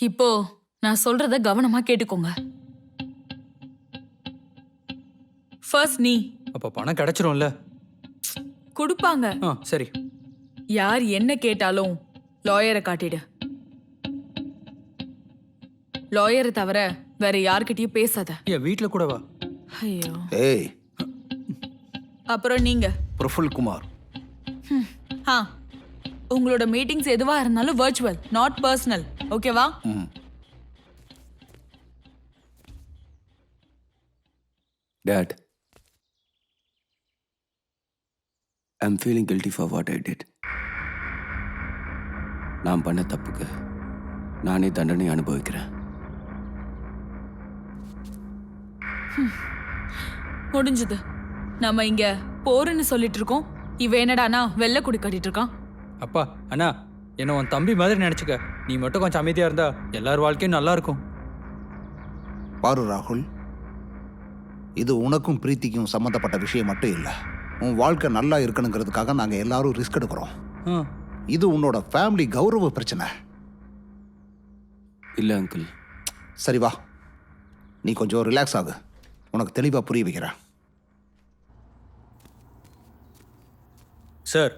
இப்போ நான் சொல்றத கவனமா கேட்டுக்கோங்க. ஃபர்ஸ்ட் நீ அப்ப பணம் கிடைச்சிரும்ல? கொடுப்பாங்க. சரி. யார் என்ன கேட்டாலும் லாயரை காட்டிடு. லாயரை தவிர வேற யார்கிட்டயும் பேசாத. ஏன் வீட்ல கூட வா. ஐயோ. ஏய், அப்புறம் நீங்க பிரஃபுல் குமார். ஆ உங்களோட மீட்டிங்ஸ் எதுவா இருந்தாலும் வர்ச்சுவல், நாட் பர்சனல். ஓகேவா? Dad, I'm feeling guilty for what I did. நான் பண்ண தப்புக்கு நானே தண்டனை அனுபவிக்கிறேன். முடிஞ்சது. நம்ம இங்க போருன்னு சொல்லிட்டு இருக்கோம். இவ என்னடானா வெள்ளை குடி கட்டிட்டு இருக்கான். அப்பா, அண்ணா, என்ன உன் தம்பி மாதிரி நினைச்சுக்க. நீ மட்டும் கொஞ்சம் அமைதியா இருந்தா எல்லார் வாழ்க்கையும் நல்லா இருக்கும். பாரு ராகுல், இது உனக்கும் பிரீத்திக்கும் சம்மந்தப்பட்ட விஷயம் மட்டும் இல்லை. உன் வாழ்க்கை நல்லா இருக்கணுங்கிறதுக்காக நாங்கள் எல்லாரும் ரிஸ்க் எடுக்கிறோம். இது உன்னோட ஃபேமிலி கௌரவ பிரச்சனை. இல்லை அங்கிள். சரி வா, நீ கொஞ்சம் ரிலாக்ஸ் ஆகு. உனக்கு தெளிவாக புரிய வைக்கிறேன். சார்,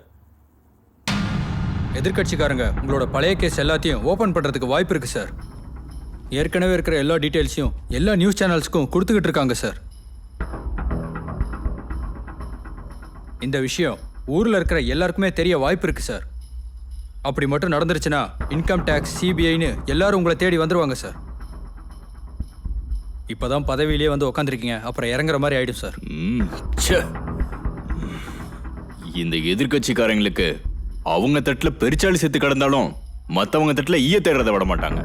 எதிர்கட்சிக்காரங்க உங்களோட பழைய கேஸ் எல்லாத்தையும் ஓபன் பண்றதுக்கு வாய்ப்பு இருக்கு சார். ஏற்கனவே இருக்கிற எல்லா டீட்டெயில்ஸையும் எல்லா நியூஸ் சேனல்ஸ்க்கும் கொடுத்துக்கிட்டு இருக்காங்க சார். இந்த விஷயம் ஊர்ல இருக்கிற எல்லாருக்குமே தெரிய வாய்ப்பு இருக்கு சார். அப்படி மட்டும் நடந்துருச்சுன்னா இன்கம் டேக்ஸ், சிபிஐன்னு எல்லாரும் உங்களை தேடி வந்துருவாங்க சார். இப்பதான் பதவியிலேயே வந்து உக்காந்துருக்கீங்க, அப்புறம் இறங்குற மாதிரி ஆயிடும் சார். இந்த எதிர்கட்சிக்காரங்களுக்கு அவங்க தட்டுல பெருச்சாளி செத்து கிடந்தாலும் மத்தவங்க தட்டுல ஈய தேடுறத விட மாட்டாங்க.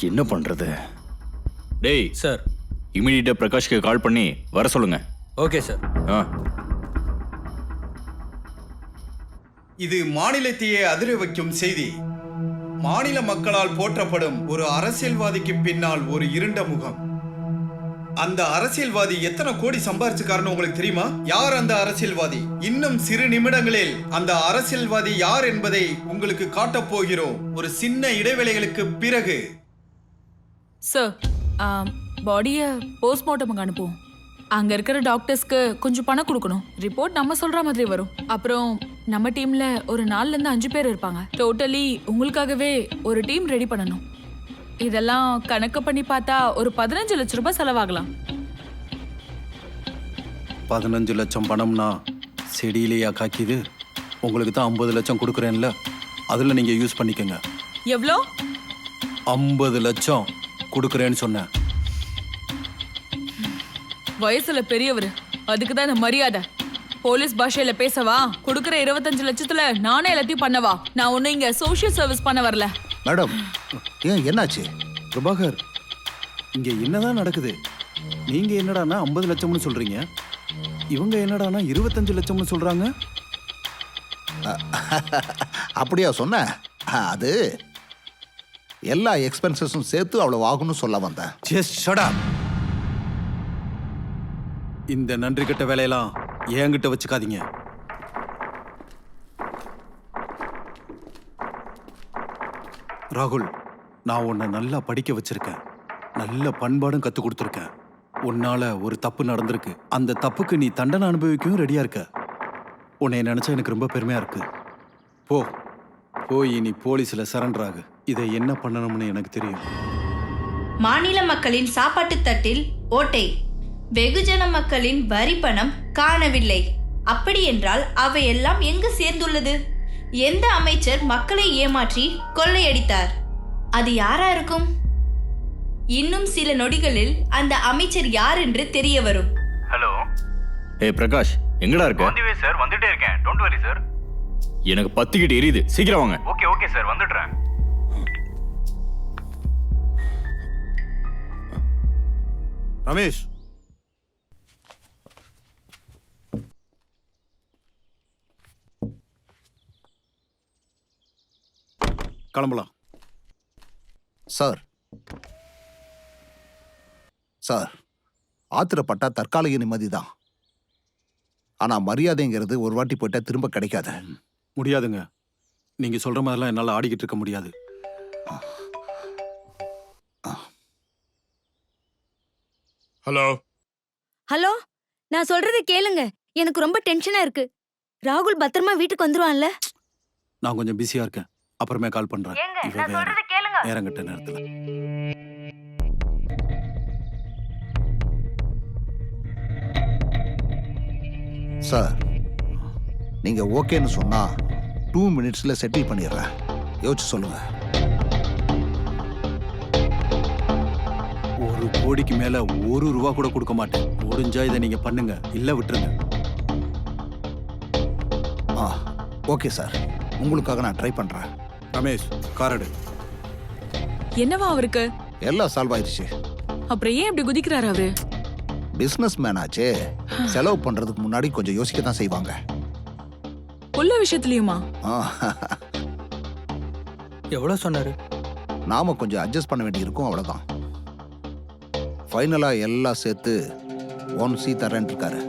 என்ன பண்றது? டேய் சார், இமீடியட்டா பிரகாஷ்க்கு கால் பண்ணி வர சொல்லுங்க. Okay sir. இது மாநிலத்தையே அதிர வைக்கும் செய்தி. மாநில மக்களால் போற்றப்படும் ஒரு அரசியல்வாதிக்கு பின்னால் ஒரு இருண்ட முகம். அந்த அரசியல்வாதி எத்தனை கோடி சம்பாரிச்சுக்காரன்னு உங்களுக்கு தெரியுமா? யார் அந்த அரசியல்வாதி? இன்னும் சிறு நிமிடங்களில் அந்த அரசியல்வாதி யார் என்பதை உங்களுக்கு காட்டப் போகிறோம், ஒரு சின்ன இடைவேளைகளுக்கு பிறகு. சார், பாடியை போஸ்ட்மார்ட்டமுக்கு அனுப்புவோம். அங்க இருக்கிற டாக்டர்ஸ்க்கு கொஞ்சம் பணம் கொடுக்கணும். ரிப்போர்ட் நம்ம சொல்ற மாதிரி வரும். அப்புறம் நம்ம டீம்ல ஒரு 4ல இருந்து 5 பேர் இருப்பாங்க. டோட்டலி உங்களுக்காகவே ஒரு டீம் ரெடி பண்ணணும். இதெல்லாம் கணக்கு பண்ணி பார்த்தா ஒரு 15 லட்சம் ரூபாய் செலவாகலாம். 15 லட்சம் பணம்னா செடியிலேயா காக்கிது? உங்களுக்கு தான் 50 லட்சம் கொடுக்குறேன்ல, அதில் நீங்கள் யூஸ் பண்ணிக்கோங்க. எவ்வளோ? 50 லட்சம் கொடுக்குறேன்னு சொன்னேன். வயசுல பெரியவர், அதுக்கு தான் இந்த மரியாதை. போலீஸ் பாஷையில பேசவா? கொடுக்குற 25 லட்சத்துல நானே எல்லாத்தையும் பண்ணவா? நான் ஒன்னும் இங்க சோஷியல் சர்வீஸ் பண்ண வரல. மேடம், ஏன் என்னாச்சு? பிரபாகர், இங்கே என்னதான் நடக்குது? நீங்கள் என்னடானா 50 லட்சம்னு சொல்கிறீங்க, இவங்க என்னடானா 25 லட்சம்னு சொல்கிறாங்க. அப்படியா சொன்ன? அது எல்லா எக்ஸ்பென்சஸும் சேர்த்து அவ்வளோ ஆகும்னு சொல்ல வந்தேன். Just shut up. இந்த நன்றி கட்ட வேலையெல்லாம் என்கிட்ட வச்சுக்காதீங்க. ராகுல், நான் உன்னை நல்லா படிக்க வச்சிருக்கேன், நல்ல பண்பாடும் கற்றுக் கொடுத்துருக்கேன். உன்னால ஒரு தப்பு நடந்திருக்கு, அந்த தப்புக்கு நீ தண்டனை அனுபவிக்கவும் ரெடியா இருக்க. உன்னை நினைச்சா எனக்கு ரொம்ப பெருமையா இருக்கு. போய் நீ போலீஸ்ல சரண்டர் ஆகு. இதை என்ன பண்ணணும்னு எனக்கு தெரியும். மாநில மக்களின் சாப்பாட்டு தட்டில் ஓட்டை, வெகுஜன மக்களின் வரி பணம் காணவில்லை. அப்படி என்றால் அவையெல்லாம் எங்கு சேர்ந்துள்ளது? எந்த அமைச்சர் மக்களை ஏமாற்றி கொள்ளையடித்தார்? அது யாரா இருக்கும்? இன்னும் சில நொடிகளில் அந்த அமைச்சர் யார் என்று தெரிய வரும். ஹலோ. ஏய் பிரகாஷ், எங்கடா இருக்க? சார், வந்துட்டே இருக்கேன். Don't worry sir. எனக்கு பத்திக்கிட்டு எரியுது, சீக்கிரம் வாங்க. ஓகே சார், வந்துடுறேன். ரமேஷ், கிளம்பலாம். சார், ஆத்திரப்பட்டா தற்காலிக நிம்மதி தான். ஆனால் மரியாதைங்கிறது ஒரு வாட்டி போயிட்டா திரும்ப கிடைக்காது. முடியாதுங்க, நீங்க சொல்ற மாதிரிலாம் என்னால் ஆடிக்கிட்டு இருக்க முடியாது. ஹலோ ஹலோ, நான் சொல்றதை கேளுங்க. எனக்கு ரொம்ப டென்ஷனா இருக்கு. ராகுல் பத்திரமா வீட்டுக்கு வந்துருவான்ல? நான் கொஞ்சம் பிஸியா இருக்கேன், அப்புறமே கால் பண்றேன். இவ வேற நேரங்கட்ட நேரத்துல. சார், நீங்க ஓகேன்னு சொன்னா 2 மினிட்ஸ்ல செட்டில் பண்ணிடுறேன். யோசிச்சு சொல்லுங்க. 1 கோடிக்கு மேல 1 ரூபா கூட கொடுக்க மாட்டேன். முடிஞ்சா இதை நீங்க பண்ணுங்க, இல்ல விட்டுருங்க. ஓகே சார், உங்களுக்காக நான் ட்ரை பண்றேன். ரமேஷ், காரடு. என்னவா அவருக்கு? எல்லாம் சால்வ் ஆயிடுச்சு. அப்புறம் ஏன் இப்படி குதிக்கிறாரு அவரு? பிசினஸ் மேன் ஆச்சே, செலவு பண்றதுக்கு முன்னாடி கொஞ்சம் யோசிக்க தான் செய்வாங்க. உள்ள விஷயத்துலயுமா? எவ்வளவு சொன்னாரு? நாம கொஞ்சம் அட்ஜஸ்ட் பண்ண வேண்டி இருக்கும், அவ்வளவுதான். ஃபைனலா எல்லாம் சேர்த்து 1C தரேன் இருக்காரு.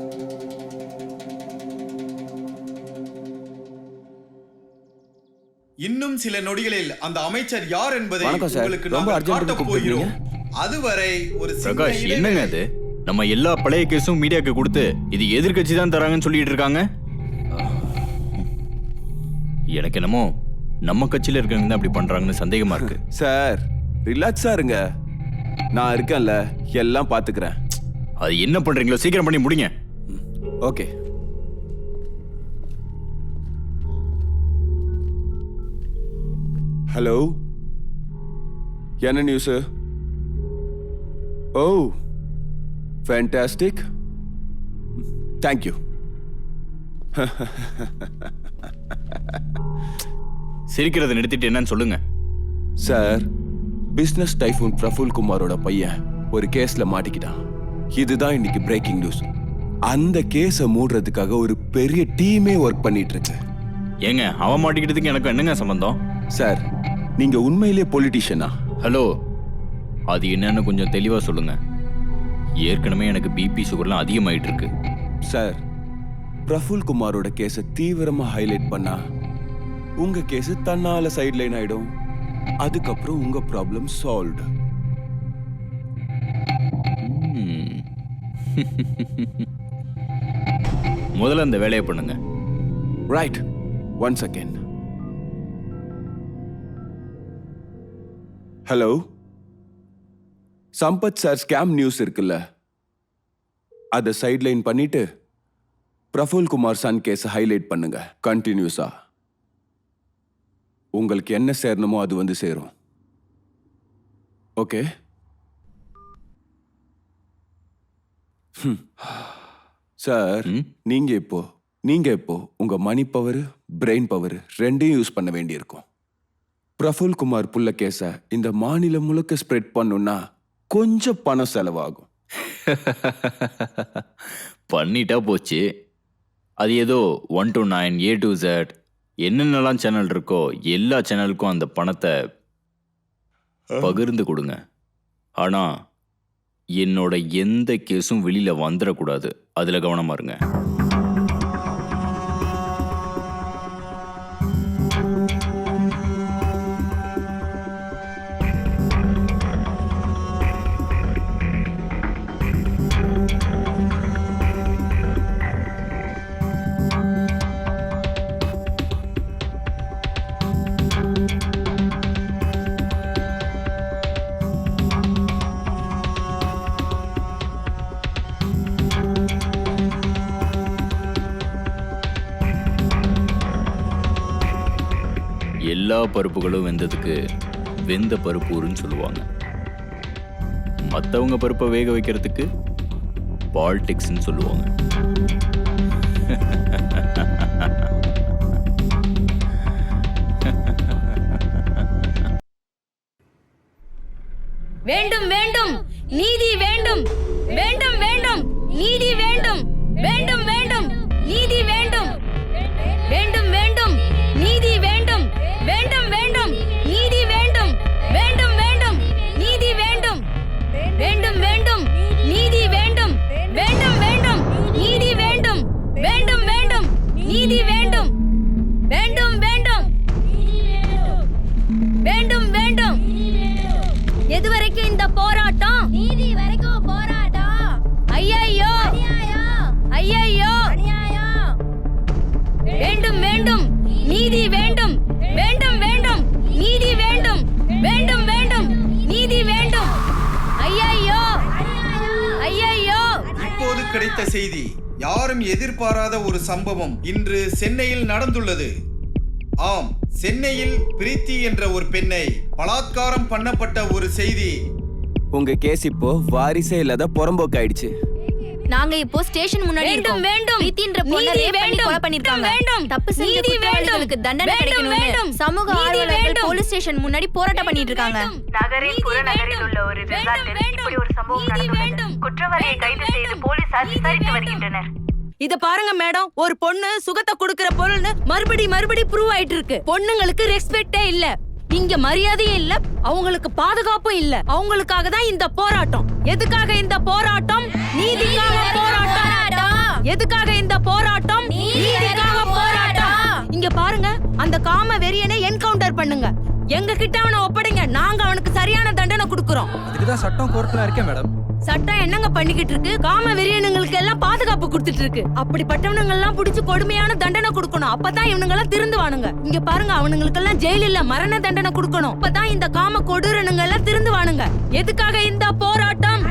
இன்னும் சில நொடிகளில் அந்த அமைச்சர் யார் என்பதை வணக்கம் சார். உங்களுக்கு ரொம்ப நாங்கள் அர்ஜென்ட் காட்டப் போகிறோம். அதுவரை ஒரு சின்ன பிரகாஷ், இடைவேளை. என்னங்க அது? நம்ம எல்லா பழைய கேஸும் மீடியாக்கு கொடுத்து இது எதிர்க்கட்சி தான் தராங்கன்னு சொல்லிட்டு இருக்காங்க. எனக்கு என்னமோ நம்ம கட்சியில இருக்கவங்க தான் அப்படி பண்றாங்கன்னு சந்தேகமா இருக்கு. சார், ரிலாக்ஸா இருங்க. நான் இருக்கேன்ல, எல்லாம் பாத்துக்கிறேன். அது என்ன பண்றீங்களோ சீக்கிரம் பண்ணி முடிங்க. ஓகே. ஹலோ, என்ன நியூஸ்? ஓ, ஃபேண்டாஸ்டிக். தேங்க்யூ. சிரிக்கிறத நிறுத்திட்டு என்னன்னு சொல்லுங்க. சார், பிசினஸ் டைஃபூன் பிரஃபுல் குமாரோட பையன் ஒரு கேஸ்ல மாட்டிக்கிட்டான். இதுதான் இன்னைக்கு பிரேக்கிங் நியூஸ். அந்த கேஸை மூடுறதுக்காக ஒரு பெரிய டீமே ஒர்க் பண்ணிட்டு இருக்கு. ஏங்க, அவன் மாட்டிக்கிட்டதுக்கு எனக்கு என்னங்க சம்பந்தம்? சார், நீங்க உண்மையிலேயே பொலிட்டிஷியனா? ஹலோ, அது என்னன்னு கொஞ்சம் தெளிவா சொல்லுங்க. ஏற்கனவே எனக்கு பிபி சுகர்லாம் அதிகமாயிட்டு இருக்கு. சார், பிரஃபுல் குமாரோட கேஸை தீவிரமா ஹைலைட் பண்ணா உங்க கேஸ் தன்னால சைட்லைன் ஆயிடும். அதுக்கப்புறம் உங்க ப்ராப்ளம் சால்வ்டு. முதல்ல அந்த வேலையை பண்ணுங்க. Right, 1 second. Hello, Sampath sir scam news இருக்குல்ல, அதை சைட்லைன் பண்ணிட்டு பிரஃபுல் குமார் சன் கேஸை ஹைலைட் பண்ணுங்க கண்டினியூஸா. உங்களுக்கு என்ன சேரணுமோ அது வந்து சேரும். ஓகே? சார், நீங்க இப்போ உங்க மணி பவர், பிரெயின் பவர் ரெண்டையும் யூஸ் பண்ண வேண்டியிருக்கும். பிரஃபுல் குமார் புள்ள கேஸ இந்த மாநிலம் முழுக்க ஸ்ப்ரெட் பண்ணுனா கொஞ்சம் பணம் செலவாகும். பண்ணிட்டா போச்சு. அது ஏதோ 1 to 9 A to Z என்னென்னலாம் சேனல் இருக்கோ எல்லா சேனலுக்கும் அந்த பணத்தை பகிர்ந்து கொடுங்க. ஆனா என்னோட எந்த கேஸும் வெளியில வந்துடக்கூடாது. அதுல கவனமா இருங்க. எல்லா பருப்புகளும் வெந்ததுக்கு வெந்த பருப்புன்னு சொல்லுவாங்க. மற்றவங்க பருப்பை வேக வைக்கிறதுக்கு பாலிடிக்ஸ்ன்னு சொல்லுவாங்க. வேண்டும் வேண்டும் நீதி வேண்டும், வேண்டும் வேண்டும் நீதி வேண்டும், வேண்டும் வேண்டும் நீதி வேண்டும், வேண்டும் வேண்டும் நீதி வேண்டும், வேண்டும் வேண்டும் நீதி வேண்டும், வேண்டும் வேண்டும் நீதி வேண்டும், வேண்டும் வேண்டும் நீதி வேண்டும், வேண்டும் வேண்டும் நீதி வேண்டும், வேண்டும் வேண்டும் நீதி வேண்டும், வேண்டும் வேண்டும் வேண்டும் வேண்டும் கிடைத்த செய்தி. யாரும் எதிர்பாராத ஒரு சம்பவம் இன்று சென்னையில் நடந்துள்ளது. ஆம், சென்னையில் பிரீத்தி என்ற ஒரு பெண்ணை பலாத்காரம் பண்ணப்பட்ட ஒரு செய்தி. உங்க கேஸ் இப்போ வாரிசே இல்லாத புறம்போக்கு ஆயிடுச்சு. நாங்க இப்போ ஸ்டேஷன் முன்னாடி இருக்கோம். வேண்டும் பிரீத்தின்ற பொண்ணை ரேப் பண்ணி கொலை பண்ணிருக்காங்க. தப்பு செஞ்ச குற்றவாளிகளுக்கு தண்டனை கிடைக்கணும்னு சமூக ஆர்வலர்கள் போலீஸ் ஸ்டேஷன் முன்னாடி போராட்டம் பண்ணிட்டு இருக்காங்க. நகரின் புறநகரில் உள்ள ஒரு ரிசார்ட்டில் இப்படி ஒரு சம்பவம் நடந்துள்ளது. குற்றவாளியை கைது செய்து போலீசார் விசாரித்து வருகின்றனர். இத பாருங்க மேடம், ஒரு பொண்ணு சுகத்தை கொடுக்கிற பொருள்னு மறுபடி ப்ரூவ் ஆயிட்டு இருக்கு. பொண்ணுங்களுக்கு ரெஸ்பெக்டே இல்ல, இங்க மரியாதையும் இல்ல, அவங்களுக்கு பாதுகாப்பும் இல்ல. அவங்களுக்காக தான் இந்த போராட்டம். எதுக்காக இந்த போராட்டம்? நீதிக்காக போராட்டம். எதுக்காக இந்த போராட்டம்? நீதிக்காக போராட்டம். இங்க பாருங்க, அந்த காம வெறியனை என்கவுண்டர் பண்ணுங்க. எங்க கிட்ட அவனை ஒப்படைங்க. நாங்க அவனுக்கு சரியான தண்டனை கொடுக்கறோம். அதுக்கு தான் சட்டம் கோர்ட்ல இருக்கேன் மேடம். சட்டம் என்னங்க பண்ணிக்கிட்டு இருக்கு? காம வெறியனுங்களுக்கு எல்லாம் பாதுகாப்பு கொடுத்துட்டு இருக்கு. அப்படிப்பட்டவனுங்க எல்லாம் பிடிச்சு கொடுமையான தண்டனை கொடுக்கணும். அப்பதான் இவனுங்க எல்லாம் திருந்துவானுங்க. இங்க பாருங்க, அவனுங்களுக்கு எல்லாம் ஜெயில் இல்ல, மரண தண்டனை கொடுக்கணும். அப்பதான் இந்த காம கொடூரனுங்க எல்லாம் திருந்துவானுங்க. எதுக்காக இந்த போராட்டம்?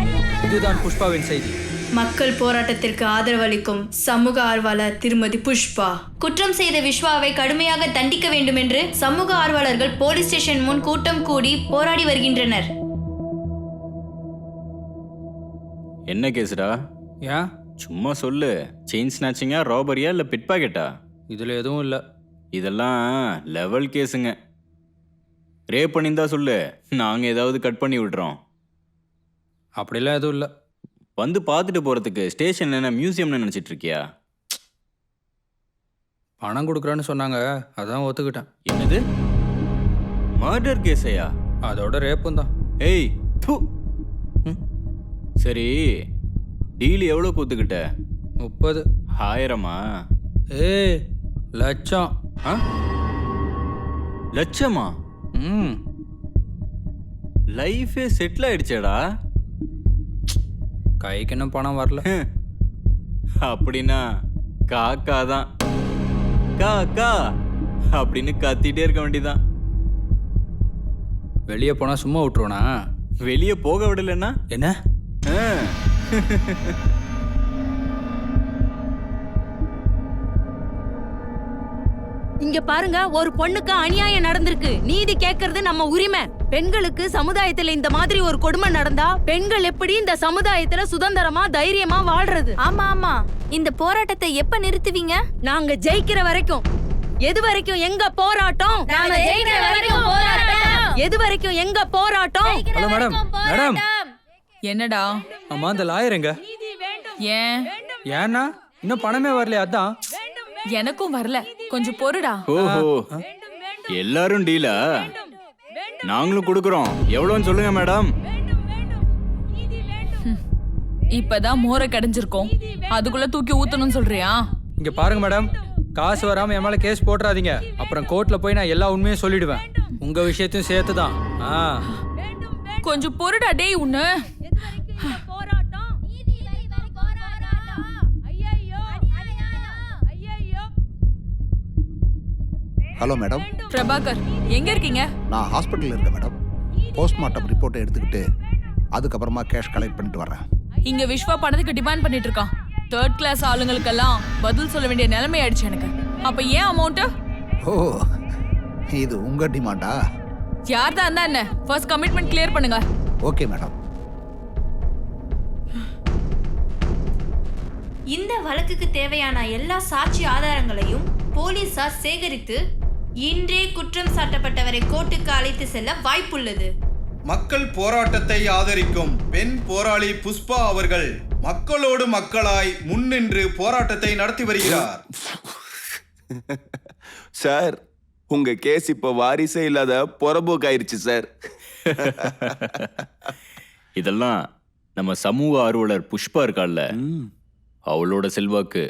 இதுதான் புஷ்பாவின் செய்தி. மக்கள் போராட்டத்திற்கு ஆதரவளிக்கும் சமூக ஆர்வலர் திருமதி புஷ்பா. குற்றம் செய்த விஸ்வாவை கடுமையாக தண்டிக்க வேண்டும் என்று சமூக ஆர்வலர்கள் போலீஸ் ஸ்டேஷன் முன் கூட்டம் கூடி போராடி வருகின்றனர். என்ன கேஸ்டா? ஏன்? சும்மா சொல்லு. செயின் ஸ்நாச்சிங்கா, ராபரியா இல்லை பிட் பாக்கெட்டா? இதில் எதுவும் இல்லை. இதெல்லாம் லெவல் கேஸுங்க. ரேப் பண்ணியிருந்தா சொல்லு, நாங்கள் ஏதாவது கட் பண்ணி விடுறோம். அப்படிலாம் எதுவும் இல்லை. வந்து பார்த்துட்டு போகிறதுக்கு ஸ்டேஷன் என்ன மியூசியம்னு நினச்சிட்டு இருக்கியா? பணம் கொடுக்குறேன்னு சொன்னாங்க, அதான் ஒத்துக்கிட்டேன். என்னது, மர்டர் கேஸையா? அதோட ரேப்பும் தான். ஏய் தூ. சரி, டீல் எவ்வளோ கூத்துக்கிட்ட? 30. 1000மா? ஏய், லட்சம். ஆ, லட்சமா? ம், லைஃபே செட்டில் ஆயிடுச்சேடா. கைக்கு இன்னும் பணம் வரல. அப்படின்னா காக்கா தான். காக்கா அப்படின்னு கத்திட்டே இருக்க வேண்டியதான். வெளியே போனால் சும்மா விட்டுருவனா? வெளியே போக விடலன்னா என்ன? இங்க பாருங்க, ஒரு பொண்ணுக்கு அநியாயம் நடந்திருக்கு. நீதி கேட்கறது நம்ம உரிமை. பெண்களுக்கு சமுதாயத்துல இந்த மாதிரி ஒரு கொடுமை நடந்தா பெண்கள் எப்படி இந்த சமுதாயத்துல சுதந்திரமா தைரியமா வாழ்றது? ஆமா ஆமா, இந்த போராட்டத்தை எப்ப நிறுத்துவீங்க? நாங்க ஜெயிக்கிற வரைக்கும். எது வரைக்கும் எங்க போராட்டம்? நாங்க ஜெயிக்கிற வரைக்கும் போராட்டம். எது வரைக்கும் எங்க போராட்டம்? Hello madam. மேடம், என்னடா? அம்மா அந்த லாயர் எங்க? ஏன்? ஏன்னா இன்னும் பணமே வரலையா? அதான். எனக்கும் வரல, கொஞ்சம் பொறுடா. ஓஹோ, எல்லாரும் டீலா? நாங்களும் கொடுக்குறோம். எவ்வளோன்னு சொல்லுங்க மேடம். இப்பதான் மோரை கடைஞ்சிருக்கோம், அதுக்குள்ள தூக்கி ஊத்தணும்னு சொல்றியா? இங்க பாருங்க மேடம், காசு வராம என் மேல கேஸ் போட்டுறாதீங்க. அப்புறம் கோர்ட்ல போய் நான் எல்லா உண்மையும் சொல்லிடுவேன். உங்க விஷயத்தையும் சேர்த்து தான். கொஞ்சம் பொறுடா டேய். உன்ன ஹலோ மேடம். பிரபாகர், எங்க இருக்கீங்க? நான் ஹாஸ்பிட்டலில் இருக்கேன் மேடம். போஸ்ட்மார்ட்டம் ரிப்போர்ட்டை எடுத்துக்கிட்டு அதுக்கப்புறமா கேஷ் கலெக்ட் பண்ணிட்டு வரேன். இங்க விஸ்வா பணத்துக்கு டிமாண்ட் பண்ணிட்டு இருக்கான். 3rd கிளாஸ் ஆளுங்களுக்கெல்லாம் பதில் சொல்ல வேண்டிய நிலைமை ஆயிடுச்சு எனக்கு. அப்ப ஏன் அமௌண்ட்? ஓ, இது உங்க டிமாண்டா? யார் தான் என்ன? ஃபர்ஸ்ட் கமிட்மெண்ட் கிளியர் பண்ணுங்க. Okay madam. இந்த வழக்குக்கு தேவையான எல்லா சாட்சி ஆதாரங்களையும் போலீசார் சேகரித்து இன்றே குற்றம் சாட்டப்பட்டவரை கோர்ட்டுக்கு அழைத்து செல்ல வாய்ப்புள்ளது. மக்கள் போராட்டத்தை ஆதரிக்கும் பெண் போராளி புஷ்பா அவர்கள் மக்களோடு மக்களாய் முன்னின்று போராட்டத்தை நடத்தி வருகிறார். சார், உங்க கேஸ் இப்போ வாரிசே இல்லாத புறம்போக்கு ஆயிருச்சு சார். இதெல்லாம் நம்ம சமூக ஆர்வலர் புஷ்பா இருக்கால்ல, அவளோட செல்வாக்கு.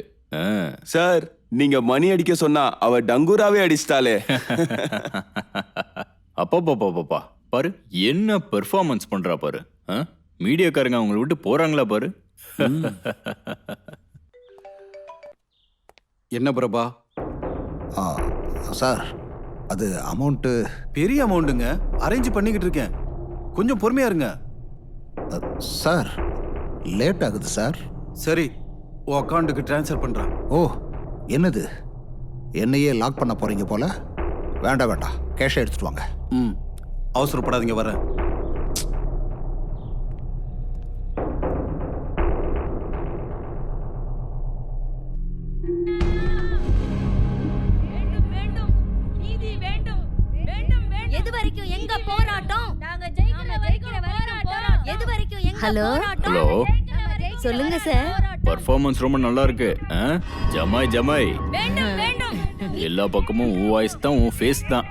சார், நீங்க மணி அடிக்க சொன்னா அவ டங்குராவே அடிச்சிட்டாலே. அப்பா பாரு, என்ன பெர்ஃபார்மன்ஸ் பண்றா பாரு. மீடியாக்காரங்க அவங்களை விட்டு போறாங்களா பாரு. என்ன பிரபா? சார், அது அமௌண்ட்டு பெரிய அமௌண்ட்டுங்க. அரேஞ்ச் பண்ணிக்கிட்டு இருக்கேன், கொஞ்சம் பொறுமையா இருங்க. சார். லேட் ஆகுது சார். சரி, உன் அக்கௌண்ட்டுக்கு ட்ரான்ஸ்ஃபர் பண்ணுறேன். ஓ, என்னது என்னையே லாக் பண்ண போறீங்க போல? வேண்டாம் வேண்டாம், கேஷை எடுத்துட்டு வாங்க. ம், அவசரப்படாதீங்க, வரேன். எது வரைக்கும் எங்க போராட்டம்? நாங்க ஜெயிக்கிற வரைக்கும் போராட்டம். எது வரைக்கும் எங்க போராட்டம்? ஹலோ, சொல்லுங்க சார். பர்ஃபார்மன்ஸ் ரொம்ப நல்லா இருக்கு. ஜமாய் ஜமாய். வேண்டும் வேண்டும் எல்லா பக்கமும் உன் வாய்ஸ் தான், உன் ஃபேஸ் தான்.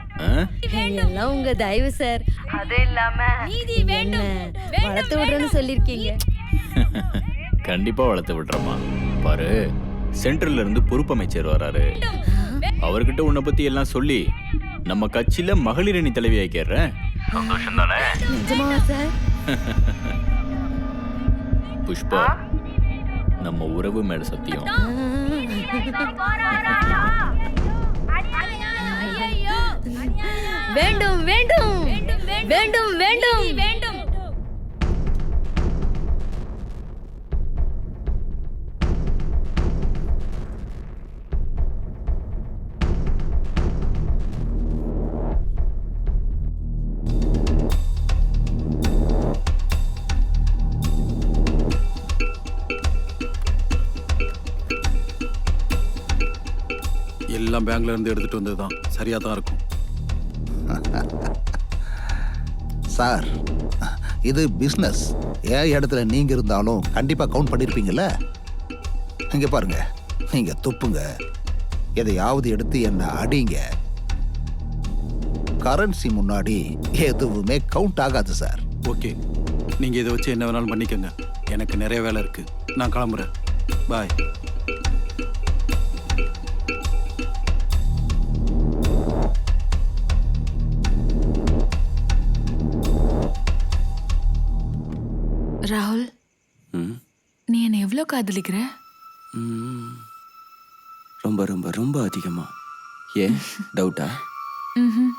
எல்லாம் உங்க தயவு சார். அது இல்லாம நீதி வேண்டும். வளர்த்து விடுறேன்னு சொல்லிருக்கீங்க. கண்டிப்பா வளர்த்து விடுறமா. பாரு, சென்ட்ரல்ல இருந்து பொறுப்பு அமைச்சர் வராரு. அவர்கிட்ட உன்னை பத்தி எல்லாம் சொல்லி நம்ம கட்சியில மகளிர் அணி தலைவி ஆக்கிடுறேன். சந்தோஷம் தானே? நிஜமாவா சார்? புஷ்பா, நம்ம உறவு மேல சத்தியம். வேண்டும் வேண்டும் வேண்டும் வேண்டும் வேண்டும். எல்லாம் பேங்க்ல இருந்து எடுத்துட்டு வந்தது தான், சரியா தான் இருக்கும். சார், இது பிஸ்னஸ். ஏன் இடத்துல நீங்க இருந்தாலும் கண்டிப்பா கவுண்ட் பண்ணிருப்பீங்கல்ல. இங்க பாருங்க, நீங்க துப்புங்க, எதையாவது எடுத்து என்ன அடிங்க, கரன்சி முன்னாடி எதுவுமே கவுண்ட் ஆகாது சார். ஓகே, நீங்க இதை வச்சு என்ன வேணாலும் பண்ணிக்கோங்க. எனக்கு நிறைய வேலை இருக்கு, நான் கிளம்புறேன். பாய். ராகுல், நீ என்ன எவ்வளோ காதலிக்கிற? ரொம்ப ரொம்ப ரொம்ப அதிகமா. ஏன் டவுட்டா? ம்ஹும்.